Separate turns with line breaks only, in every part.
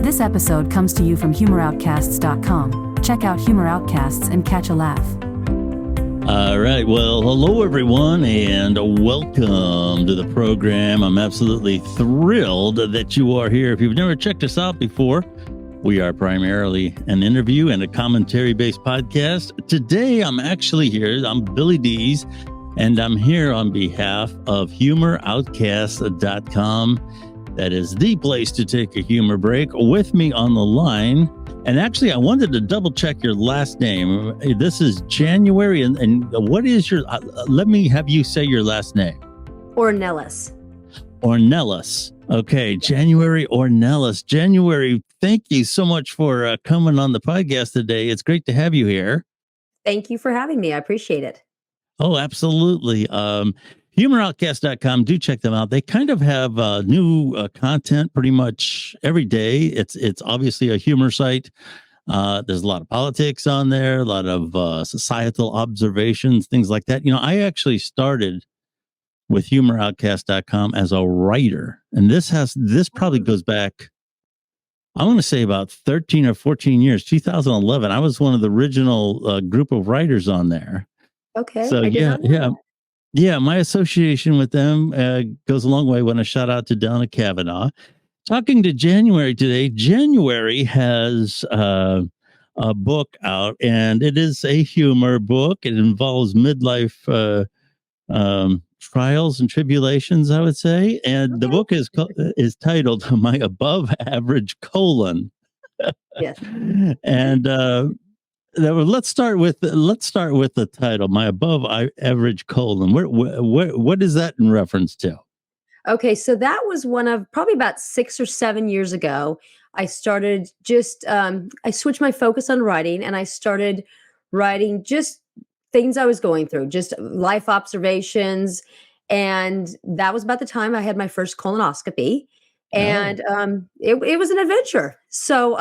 This episode comes to you from HumorOutcasts.com. Check out Humor Outcasts and catch a laugh.
All right. Well, hello, everyone, and welcome to the program. I'm absolutely thrilled that you are here. If you've never checked us out before, we are primarily an interview and a commentary-based podcast. Today, I'm actually here. I'm Billy Dees, and I'm here on behalf of HumorOutcasts.com. That is the place to take a humor break. With me on the line, and actually, I wanted to double check your last name. This is January, and what is your? Let me have you say your last name.
Ornellas.
Ornellas. Okay, January Ornellas. January, thank you so much for coming on the podcast today. It's great to have you here.
Thank you for having me. I appreciate it.
Oh, absolutely. HumorOutcast.com. Do check them out. They kind of have new content pretty much every day. It's obviously a humor site. There's a lot of politics on there, a lot of societal observations, things like that. You know, I actually started with HumorOutcast.com as a writer, and this probably goes back, I want to say about 13 or 14 years, 2011. I was one of the original group of writers on there.
Okay.
So yeah, my association with them goes a long way. When I shout out to Donna Kavanaugh. Talking to January today. January has a book out, and it is a humor book. It involves midlife trials and tribulations, I would say. And the book is titled "My Above Average Colon."
Yes.
And let's start with the title, "My Above Average Colon." What is that in reference to?
Okay, so that was one of probably about 6 or 7 years ago. I started I switched my focus on writing, and I started writing just things I was going through, just life observations. And that was about the time I had my first colonoscopy. And it was an adventure. So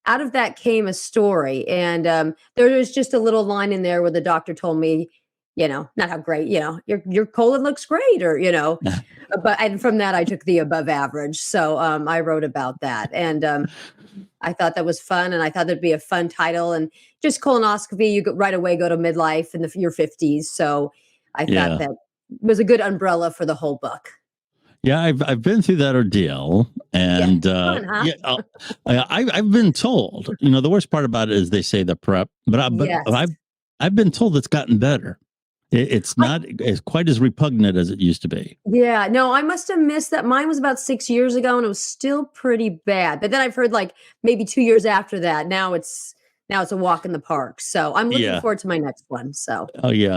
out of that came a story. And there was just a little line in there where the doctor told me, not how great, your colon looks great, or, and from that I took the above average. So I wrote about that. And I thought that was fun, and I thought that'd be a fun title. And just colonoscopy, you right away go to midlife in your 50s. So I thought that was a good umbrella for the whole book.
Yeah, I've been through that ordeal, and
fun, huh?
I've been told. The worst part about it is they say the prep, but I've been told it's gotten better. It's not as quite as repugnant as it used to be.
Yeah, no, I must have missed that. Mine was about 6 years ago, and it was still pretty bad. But then I've heard like maybe 2 years after that. Now it's a walk in the park. So I'm looking forward to my next one. So I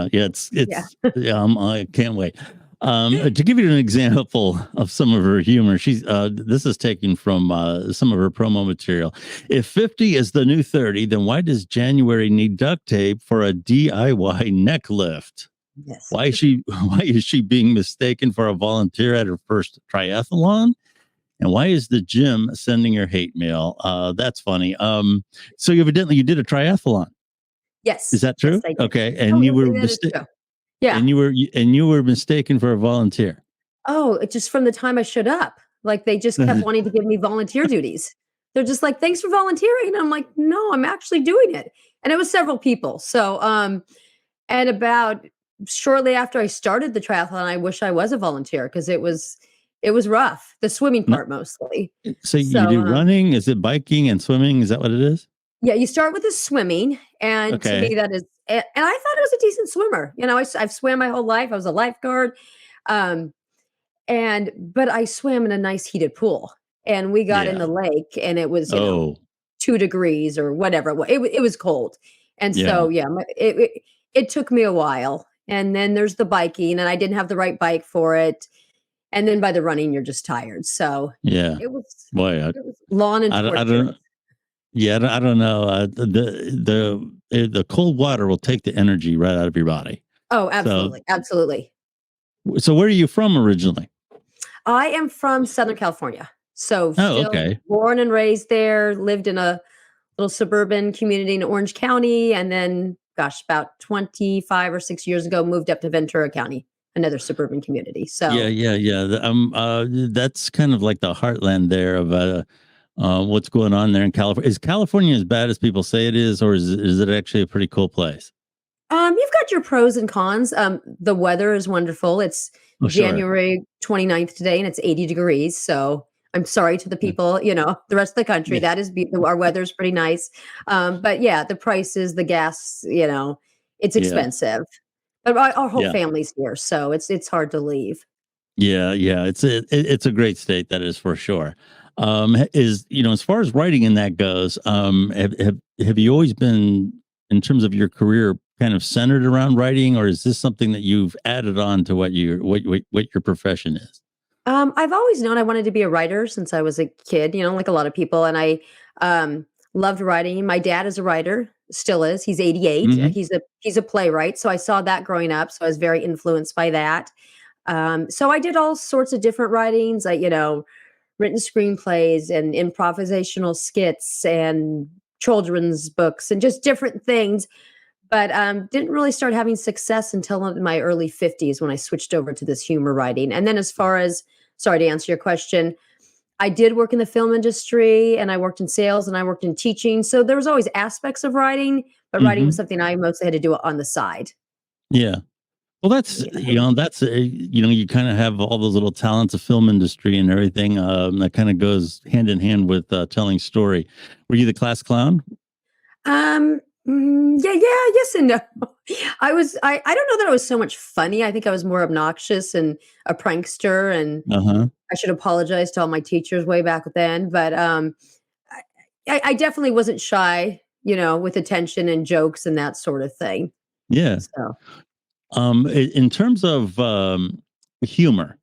can't wait. To give you an example of some of her humor, this is taken from some of her promo material. If 50 is the new 30, then why does January need duct tape for a DIY neck lift? Yes.
Why is she being mistaken for a volunteer at her first triathlon? And why is the gym sending her hate mail? That's funny. So evidently you did a triathlon.
Yes.
Is that true?
Yes,
okay. And you were mistaken.
Yeah.
And you were mistaken for a volunteer.
Oh, it just from the time I showed up, like they just kept wanting to give me volunteer duties. They're just like, "Thanks for volunteering." And I'm like, "No, I'm actually doing it." And it was several people. So, and about shortly after I started the triathlon, I wish I was a volunteer because it was rough. The swimming part mostly.
So you do running? Is it biking and swimming? Is that what it is?
Yeah, you start with the swimming, and to me that is, and I thought I was a decent swimmer. I've swam my whole life. I was a lifeguard, but I swam in a nice heated pool, and we got in the lake, and it was 2 degrees or whatever. It was cold, and so it took me a while. And then there's the biking, and I didn't have the right bike for it. And then by the running, you're just tired. So it was long and torturous.
I don't know. The cold water will take the energy right out of your body.
Oh, absolutely. Absolutely.
So where are you from originally?
I am from Southern California. So
okay.
Born and raised there, lived in a little suburban community in Orange County. And then, about 25 or 6 years ago, moved up to Ventura County, another suburban community. So
yeah. That's kind of like the heartland there of what's going on there in California. Is California as bad as people say it is, or is it actually a pretty cool place?
You've got your pros and cons. The weather is wonderful. It's
Oh, sure.
January 29th today, and it's 80 degrees. So I'm sorry to the
Yeah.
people, the rest of the country.
Yeah.
That is our weather's pretty nice. But yeah, the prices, the gas, it's
Yeah.
expensive. But our whole
Yeah.
family's here, so it's hard to leave.
Yeah, yeah, it's a great state, that is for sure. Is as far as writing in that goes, have you always been, in terms of your career, kind of centered around writing, or is this something that you've added on to what your profession is?
I've always known I wanted to be a writer since I was a kid, like a lot of people, and I loved writing. My dad is a writer, still is. He's 88.
Hmm.
He's a playwright, so I saw that growing up. So I was very influenced by that. So I did all sorts of different writings, like written screenplays and improvisational skits and children's books and just different things. But didn't really start having success until in my early 50s when I switched over to this humor writing. And then, as far as, sorry to answer your question, I did work in the film industry and I worked in sales and I worked in teaching. So there was always aspects of writing, but writing was
Hmm.
something I mostly had to do on the side.
Yeah. Well,
Yeah.
you kind of have all those little talents of film industry and everything, that kind of goes hand in hand with telling story. Were you the class clown?
Yeah, yes and no. I don't know that I was so much funny. I think I was more obnoxious and a prankster, and
Uh huh.
I should apologize to all my teachers way back then. But I definitely wasn't shy, with attention and jokes and that sort of thing.
Yeah.
So
In terms of humor,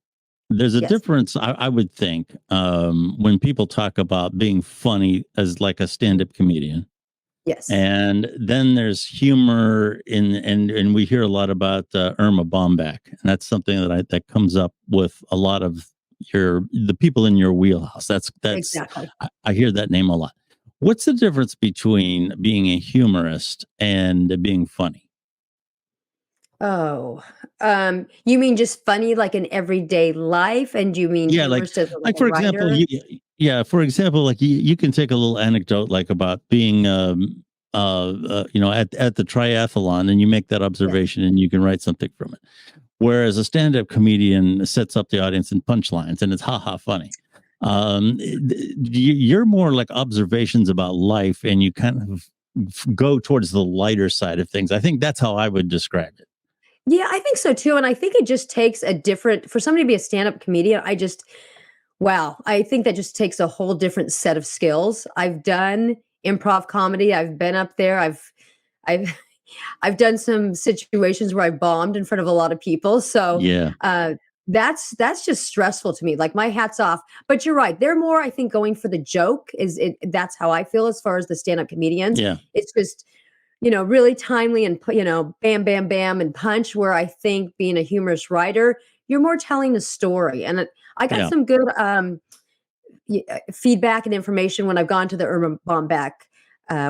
there's a
yes,
difference, I would think, when people talk about being funny as like a stand-up comedian,
yes,
and then there's humor and we hear a lot about Erma Bombeck, and that's something that comes up with a lot of the people in your wheelhouse. That's
exactly.
I hear that name a lot. What's the difference between being a humorist and being funny?
Oh, you mean just funny like in everyday life, and you mean
Yeah,
humorous as like a
for example,
writer?
yeah, for example, like you can take a little anecdote like about being at the triathlon, and you make that
Yes.
observation and you can write something from it. Whereas a stand-up comedian sets up the audience in punchlines and it's ha ha funny. You're more like observations about life, and you kind of go towards the lighter side of things. I think that's how I would describe it.
Yeah, I think so too. And I think it just takes for somebody to be a stand-up comedian. Wow, I think that just takes a whole different set of skills. I've done improv comedy. I've been up there. I've I've done some situations where I bombed in front of a lot of people. So
Yeah,
uh that's just stressful to me. Like, my hat's off. But you're right. They're more, I think, going for the joke. That's how I feel as far as the stand-up comedians.
yeah,
It's just really timely and bam, bam, bam, and punch. Where I think being a humorous writer, you're more telling a story. And I got
yeah,
some good feedback and information when I've gone to the Erma Bombeck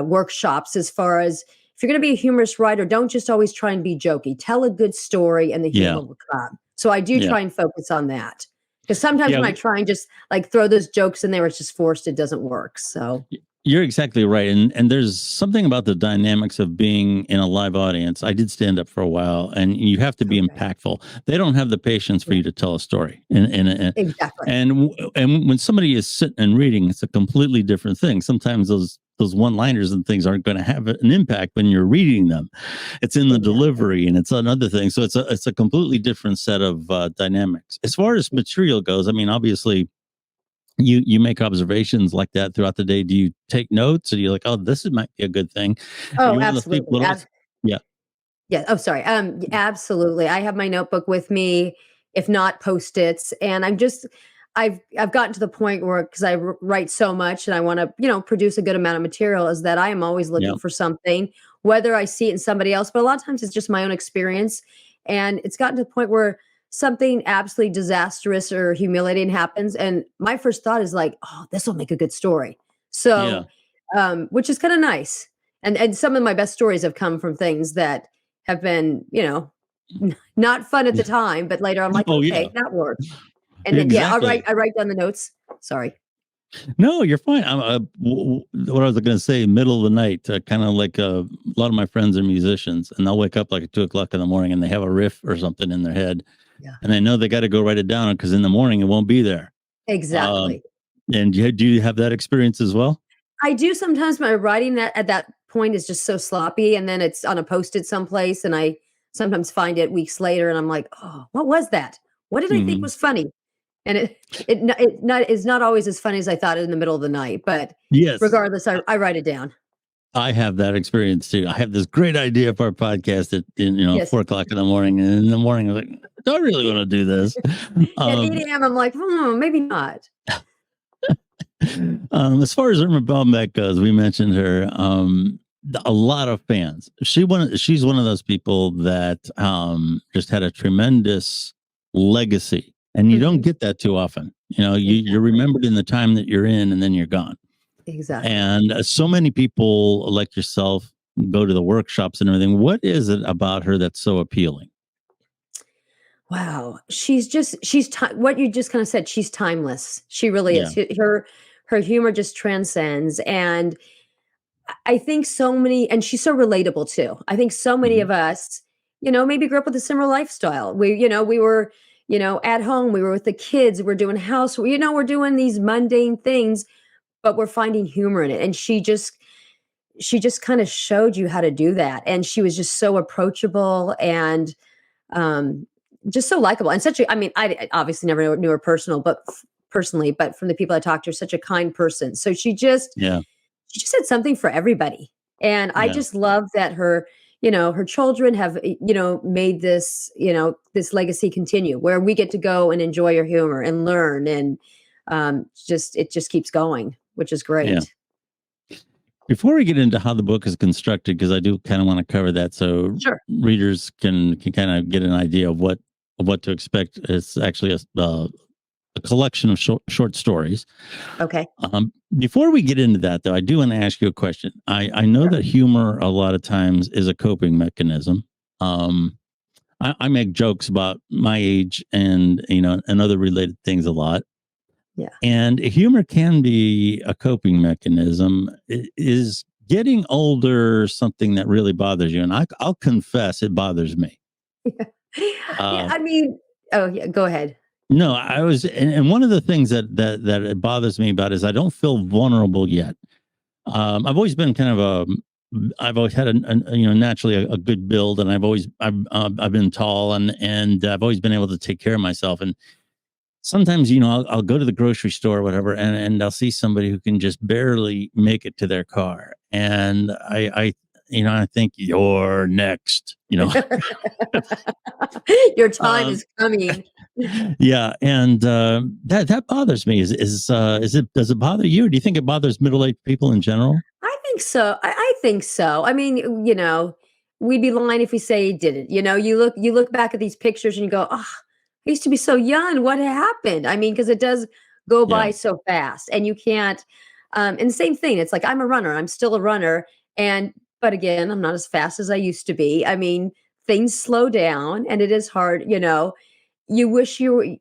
workshops. As far as, if you're going to be a humorous writer, don't just always try and be jokey. Tell a good story, and the
yeah,
humor will come. So I do
yeah,
try and focus on that, because sometimes
yeah.
when I try and just like throw those jokes in there, it's just forced. It doesn't work. So
You're exactly right, and there's something about the dynamics of being in a live audience. I did stand up for a while, and you have to be
okay,
impactful. They don't have the patience for
yeah,
you to tell a story,
exactly.
and when somebody is sitting and reading, it's a completely different thing. Sometimes those one-liners and things aren't going to have an impact when you're reading them. It's in the
Exactly.
delivery, and it's another thing. So it's a completely different set of dynamics. As far as material goes, I mean, obviously you make observations like that throughout the day. Do you take notes, or do you like, oh, might be a good thing? Are
Oh,
you one of those people
absolutely.
that also, yeah,
Yeah. Oh, sorry. Absolutely. I have my notebook with me, if not post-its, and I've gotten to the point where, because write so much and I want to, produce a good amount of material, is that I am always
yeah,
looking for something, whether I see it in somebody else, but a lot of times it's just my own experience, and it's gotten to the point where something absolutely disastrous or humiliating happens, and my first thought is like, oh, this will make a good story.
yeah,
So, which is kind of nice. And some of my best stories have come from things that have been, not fun at the
yeah.
time, but later I'm like,
Oh yeah,
"Okay, that worked." And then, yeah,
exactly.
I write down the notes. Sorry.
No, you're fine. What I was going to say, middle of the night, kind of like a lot of my friends are musicians, and they'll wake up like at 2 o'clock in the morning, and they have a riff or something in their head,
Yeah.
and they know they got to go write it down because in the morning it won't be there. Um,
Exactly.
and do you have that experience as well?
I do sometimes. My writing that at that point is just so sloppy, and then it's on a Post-it someplace, and I sometimes find it weeks later, and I'm like, "Oh, what was that? What did I think
Hmm.
was funny?" And it not is not always as funny as I thought in the middle of the night, but
Yes,
regardless, I write it down.
I have that experience too. I have this great idea for our podcast at
Yes.
4 o'clock in the morning, and in the morning I'm like, do I really want to do this?
At
Um,
8 AM, I'm like, "Hmm, maybe not."
as far as Erma Bombeck goes, we mentioned her. A lot of fans. She's one of those people that just had a tremendous legacy, and you don't
Mhm.
get that too often. You're
Exactly.
remembered in the time that you're in, and then you're gone.
Exactly.
And so many people like yourself go to the workshops and everything. What is it about her that's so appealing?
Wow. She's ti what you just kinda said, she's timeless. She really
Yeah.
is. Her humor just transcends, and I think so many and she's so relatable too. I think so many
Hmm.
of us, maybe grew up with a similar lifestyle. We were, at home, we were with the kids, we're doing we're doing these mundane things, but we're finding humor in it. And she just kind of showed you how to do that. And she was just so approachable and um just so likable and such a I mean, I obviously never knew her personally, but from the people I talked to, such a kind person. So
Yeah.
she just had something for everybody. And I
Yeah.
just love that her children have, made this legacy continue where we get to go and enjoy her humor and learn. And it just keeps going, which is
Yeah.
great.
Before we get into how the book is constructed, because I do kind of want to cover that, so
Sure.
readers can kind of get an idea of what to expect. It's actually a collection of short stories.
Okay.
Before we get into that, though, I do want to ask you a question. I know
Sure.
that humor a lot of times is a coping mechanism. Um, I make jokes about my age and other related things a lot.
Yeah.
And humor can be a coping mechanism. Is getting older something that really bothers you? And I'll confess, it bothers me.
Yeah.
Uh,
I mean, oh, yeah. Go ahead.
no, and one of the things that it bothers me about is I don't feel vulnerable yet. I've always been kind of I've always had naturally a good build, and I've been tall, and I've always been able to take care of myself. And sometimes, I'll go to the grocery store or whatever, and I'll see somebody who can just barely make it to their car, and I think you're next.
Your time
Um,
is coming.
yeah, and that bothers me. Does it bother you? Or do you think it bothers middle aged people in general?
I think so. I think so. I mean, we'd be lying if we say it didn't. You look back at these pictures and you go, "Oh, I used to be so young. What happened?" I mean, because it does go
Yeah,
by so fast, and you can't. And the same thing. It's like I'm a runner. I'm still a runner, and but again, I'm not as fast as I used to be. I mean, things slow down, and it is hard. You wish you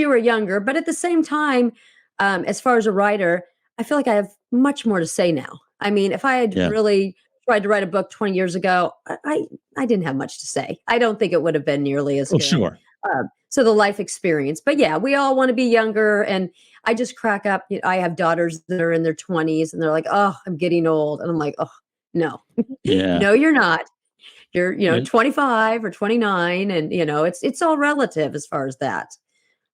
were younger, but at the same time, as far as a writer, I feel like I have much more to say now. I mean, if I had
yeah.
really tried to write a book 20 years ago, I didn't have much to say. I don't think it would have been nearly as
Oh,
good.
sure.
So the life experience, but yeah, we all want to be younger, and I just crack up. I have daughters that are in their 20s, and they're like, "Oh, I'm getting old," and I'm like, "Oh, no,
Yeah,
no, you're not. You're,
yeah,
25 or 29, and it's all relative as far as that."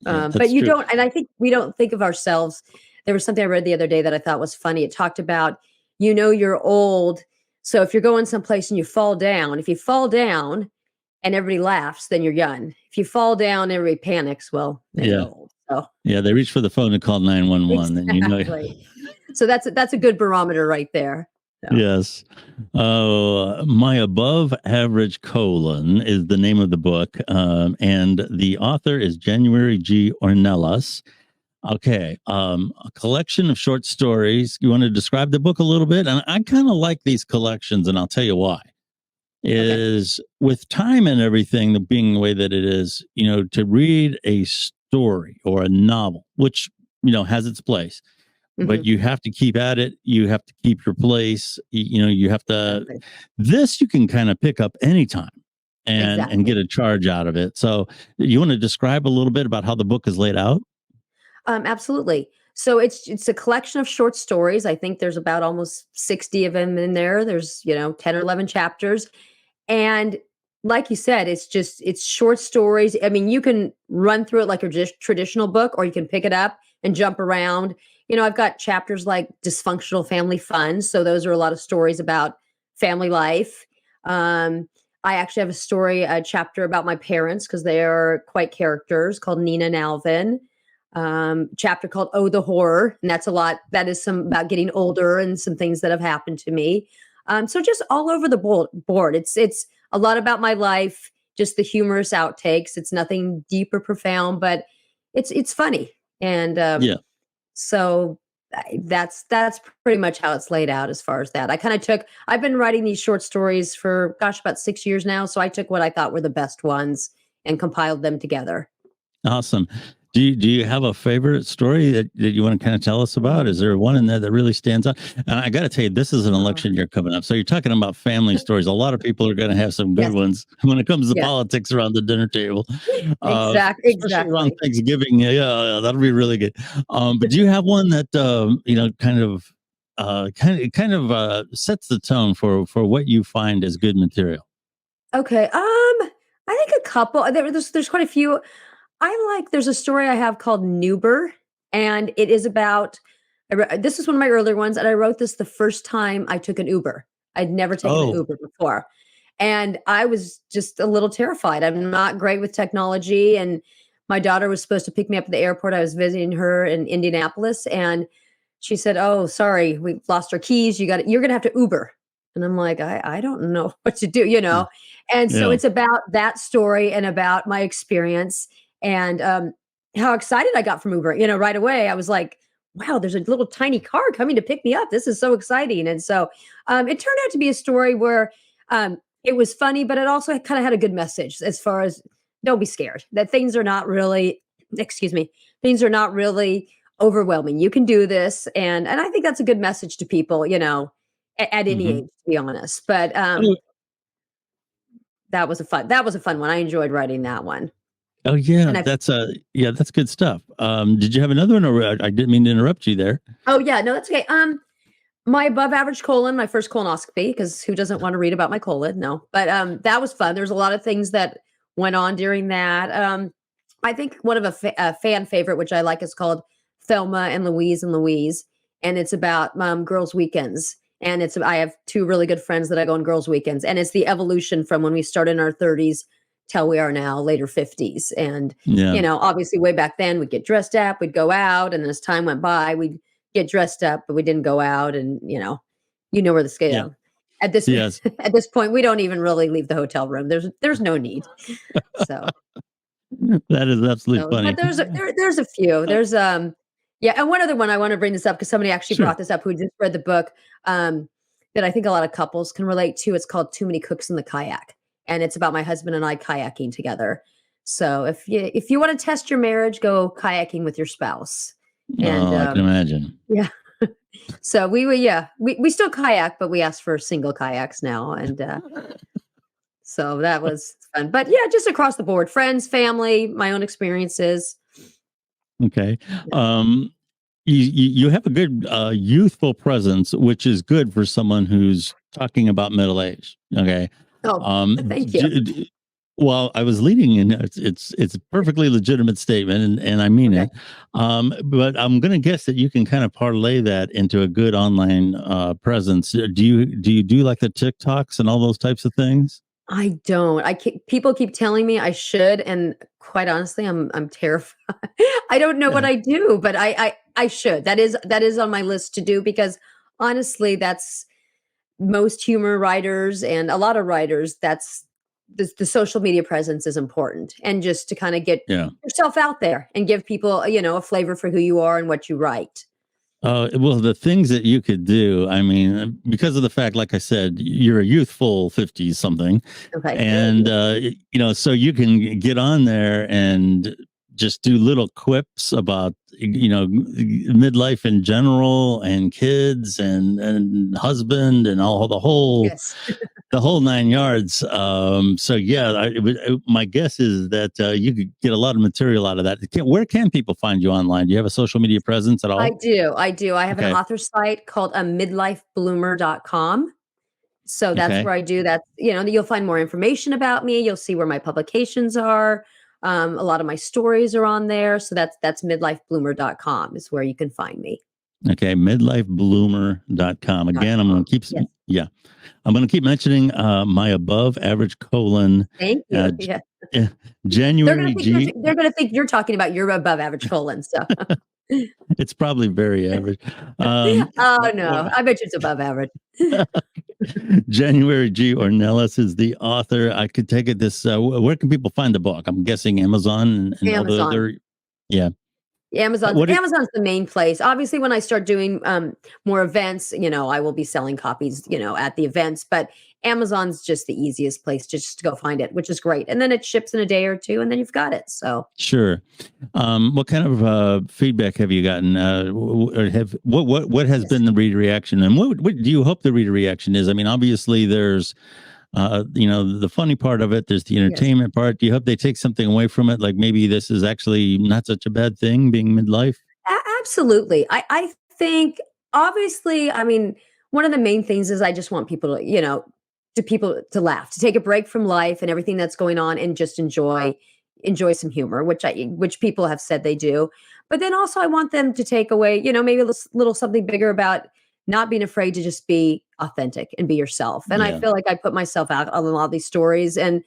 yeah.
But
That's
you
true.
don't, and I think we don't think of ourselves. There was something I read the other day that I thought was funny. It talked about, you're old. So if you're going someplace and you fall down, if you fall down and everybody laughs, then you're young. If you fall down and everybody panics, well, then you're
Yeah,
old. So
yeah. They reach for the phone to call 911, and
exactly. So that's a good barometer right there. So
Yes. My Above Average Colon is the name of the book. And the author is January Ornellas. Okay. A collection of short stories. You want to describe the book a little bit? And I kind of like these collections, and I'll tell you why.
okay.
Is with time and everything, the being the way that it is, to read a story or a novel, which, has its place. but
Mhm.
you have to keep at it. You have to keep your place. You have to,
Exactly.
this you can kind of pick up anytime and
Exactly.
get a charge out of it. So you want to describe a little bit about how the book is laid out?
Absolutely. So it's a collection of short stories. I think there's about almost 60 of them in there. There's, 10 or 11 chapters. And like you said, it's short stories. I mean, you can run through it like a traditional book, or you can pick it up and jump around. I've got chapters like dysfunctional family fun. So those are a lot of stories about family life. I actually have a chapter about my parents because they are quite characters, called Nina and Alvin. Chapter called "Oh, the Horror," and that's a lot. That is some about getting older and some things that have happened to me. So just all over the board. It's a lot about my life, just the humorous outtakes. It's nothing deep or profound, but it's funny. And
Yeah.
so that's pretty much how it's laid out as far as that. I've been writing these short stories for, gosh, about 6 years now. So I took what I thought were the best ones and compiled them together.
Awesome. Do you have a favorite story that you want to kind of tell us about? Is there one in there that really stands out? And I got to tell you, this is an
Oh,
election year coming up. So you're talking about family stories. A lot of people are going to have some good
yes,
ones when it comes to
yes,
politics around the dinner table, especially around
exactly.
Thanksgiving. Yeah, that'll be really good. But do you have one that kind of sets the tone for what you find as good material?
Okay. I think a couple. There's quite a few. There's a story I have called Nuber, and it is about. This is one of my earlier ones, and I wrote this the first time I took an Uber. I'd never taken an
Oh,
Uber before, and I was just a little terrified. I'm not great with technology, and my daughter was supposed to pick me up at the airport. I was visiting her in Indianapolis, and she said, "Oh, sorry, we lost our keys. You're gonna have to Uber." And I'm like, I don't know what to do, And so
yeah.
it's about that story and about my experience and how excited I got from Uber. Right away I was like, wow, there's a little tiny car coming to pick me up. This is so exciting. And so it turned out to be a story where it was funny, but it also kind of had a good message as far as don't be scared that things are not really, excuse me, things are not really overwhelming. You can do this. And I think that's a good message to people, at any
Hmm.
age, to be honest. But that was a fun one. I enjoyed writing that one.
Oh yeah,
And I
that's good stuff. Did you have another one, or I didn't mean to interrupt you there?
Oh yeah, no, that's okay. My above average colon, my first colonoscopy, because who doesn't want to read about my colon? No. But that was fun. There's a lot of things that went on during that. I think one of a fan favorite, which I like, is called Thelma and Louise, and it's about girls' weekends. And I have two really good friends that I go on girls' weekends, and it's the evolution from when we started in our 30s till we are now later 50s. And
Yeah,
obviously, way back then, we'd get dressed up, we'd go out, and as time went by, we'd get dressed up, but we didn't go out. And where the
yeah,
scale at this
yes.
at this point, we don't even really leave the hotel room. There's no need. So
That is absolutely
but
funny.
there's a few.
Uh,
Yeah, and one other one I want to bring this up because somebody actually
sure.
brought this up who just read the book, that I think a lot of couples can relate to. It's called Too Many Cooks in the Kayak, and it's about my husband and I kayaking together. So if you want to test your marriage, go kayaking with your spouse. And
Oh, I can imagine.
yeah, so we still kayak, but we asked for single kayaks now, and so that was fun. But yeah, just across the board, friends, family, my own experiences.
Okay.
Yeah.
Um, you have a good youthful presence, which is good for someone who's talking about middle age. Okay.
Oh,
Um,
thank you.
d- d- well, I was leading in. It's a perfectly legitimate statement, and I mean
Okay.
it. But I'm going to guess that you can kind of parlay that into a good online presence. Do you do like the TikToks and all those types of things?
I don't. People keep telling me I should, and quite honestly, I'm terrified. I don't know what
Yeah.
I do, but I should. That is on my list to do because honestly, that's most humor writers and a lot of writers. That's the social media presence is important, and just to kind of get
Yeah.
yourself out there and give people a flavor for who you are and what you write.
Well, the things that you could do, I mean, because of the fact, like I said, you're a youthful 50 something,
Okay, thank
and
you.
so you can get on there and just do little quips about, midlife in general and kids and husband and all
Yes.
the whole nine yards. So yeah, my guess is that you could get a lot of material out of that. Where can people find you online? Do you have a social media presence at all?
I do. I have an
Okay.
author site called midlifebloomer.com. So that's
Okay.
where I do that. You'll find more information about me. You'll see where my publications are. A lot of my stories are on there. So that's midlifebloomer.com is where you can find me.
Okay. Midlifebloomer.com. Again, I'm going to keep,
Yes.
yeah, I'm going to keep mentioning my above average colon.
Thank you.
Uh,
Yeah.
January G.
They're gonna think you're talking about your above average colon. So
It's probably very average.
oh no, I bet you it's above average.
January G. Ornellas is the author. I could take it this. Where can people find the book? I'm guessing Amazon and
Amazon.
other. Yeah.
Amazon's the main place. Obviously, when I start doing more events, I will be selling copies, at the events. But Amazon's just the easiest place just to go find it, which is great. And then it ships in a day or two, and then you've got it. So
sure. What kind of feedback have you gotten? What has been the reader reaction, and what do you hope the reader reaction is? I mean, obviously, there's the funny part of it. There's the entertainment part. Do you hope they take something away from it? Like maybe this is actually not such a bad thing being midlife?
Absolutely. I think, obviously, I mean, one of the main things is I just want people to laugh, to take a break from life and everything that's going on and just enjoy some humor, which people have said they do. But then also I want them to take away, maybe a little something bigger about not being afraid to just be authentic and be yourself. And I feel like I put myself out on a lot of these stories. And,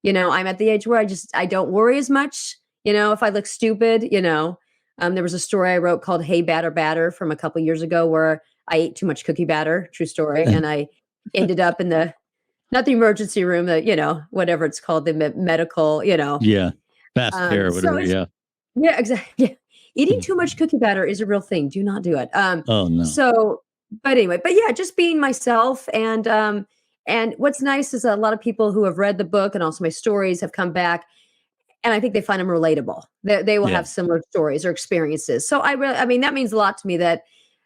I'm at the age where I don't worry as much, if I look stupid, there was a story I wrote called Hey Batter Batter from a couple years ago where I ate too much cookie batter, true story. And I ended up in not the emergency room, whatever it's called, the medical,
Yeah. Fast care, whatever. Yeah,
exactly. Yeah. Eating too much cookie batter is a real thing. Do not do it.
Oh no.
So, but anyway, yeah, just being myself. And what's nice is a lot of people who have read the book and also my stories have come back, and I think they find them relatable. They will have similar stories or experiences. So I mean, that means a lot to me that,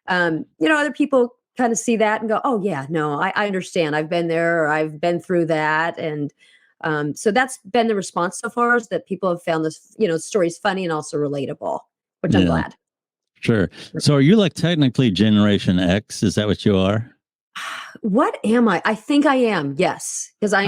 other people kind of see that and go, oh yeah, no, I understand. I've been there, or I've been through that. And so that's been the response so far, is that people have found this, stories funny and also relatable, which I'm glad.
Sure. So are you like technically Generation X? Is that what you are?
What am I? I think I am. Yes. Because I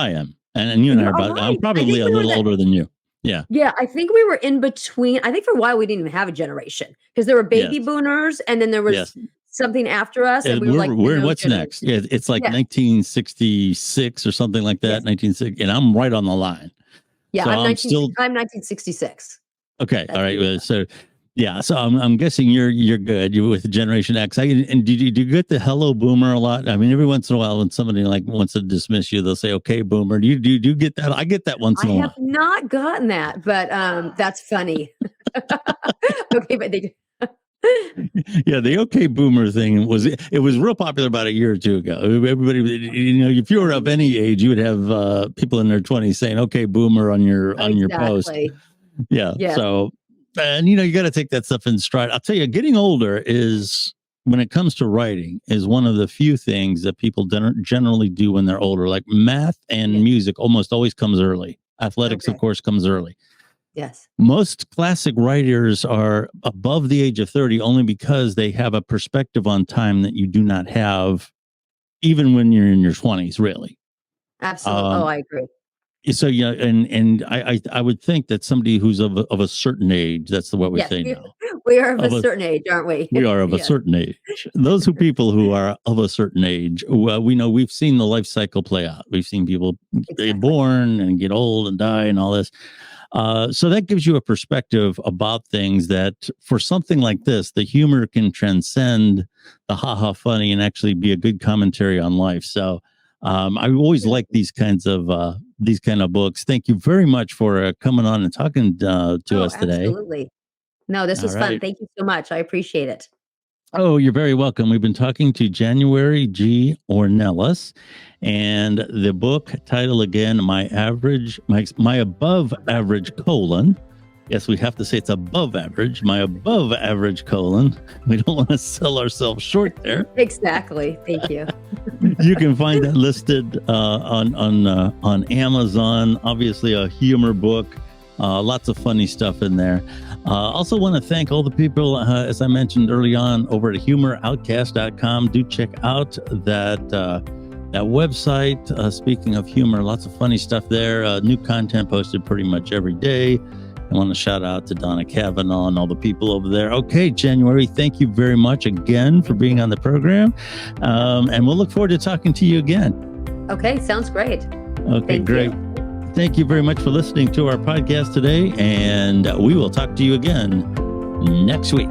am. And you and I are about, I'm probably a little older than you. Yeah.
Yeah. I think we were in between. I think for a while we didn't even have a generation, because there were baby boomers and then there was something after us. And we were like,
what's next? Yeah. It's like 1966 or something like that. 1960. And I'm right on the line.
Yeah. So I'm 1966.
Okay. All right. So I'm guessing you're good. You're with Generation X. And do you get the hello boomer a lot? I mean, every once in a while when somebody like wants to dismiss you, they'll say, okay, boomer. Do you get that? I get that once in a while.
I have not gotten that, but that's funny. Okay, but they do.
Yeah, the okay boomer thing was real popular about a year or two ago. Everybody, if you were of any age, you would have people in their 20s saying okay boomer on your post. Yeah. So, and you got to take that stuff in stride. I'll tell you, getting older is, when it comes to writing, is one of the few things that people generally do when they're older. Like math and music almost always comes early. Athletics, of course, comes early.
Yes.
Most classic writers are above the age of 30 only because they have a perspective on time that you do not have even when you're in your 20s, really.
Absolutely. I agree.
So and I would think that somebody who's of a certain age, that's the what we say now.
We are of a certain age, aren't we?
We are of a certain age. Those people who are of a certain age, we know, we've seen the life cycle play out. We've seen people get born and get old and die and all this. So that gives you a perspective about things that, for something like this, the humor can transcend the ha-ha funny and actually be a good commentary on life. So I always like these kind of books. Thank you very much for coming on and talking to us today.
Absolutely. No, this was fun. Thank you so much. I appreciate it.
Oh, you're very welcome. We've been talking to January G. Ornellas, and the book title again, My Above Average colon, Yes, we have to say it's above average. My above average colon. We don't want to sell ourselves short there.
Exactly. Thank you.
You can find that listed on Amazon. Obviously, a humor book. Lots of funny stuff in there. Also want to thank all the people, as I mentioned early on, over at HumorOutcast.com. Do check out that website. Speaking of humor, lots of funny stuff there. New content posted pretty much every day. I want to shout out to Donna Kavanaugh and all the people over there. Okay, January, thank you very much again for being on the program. And we'll look forward to talking to you again.
Okay, sounds great.
Okay,
Thank
great.
you.
Thank you very much for listening to our podcast today. And we will talk to you again next week.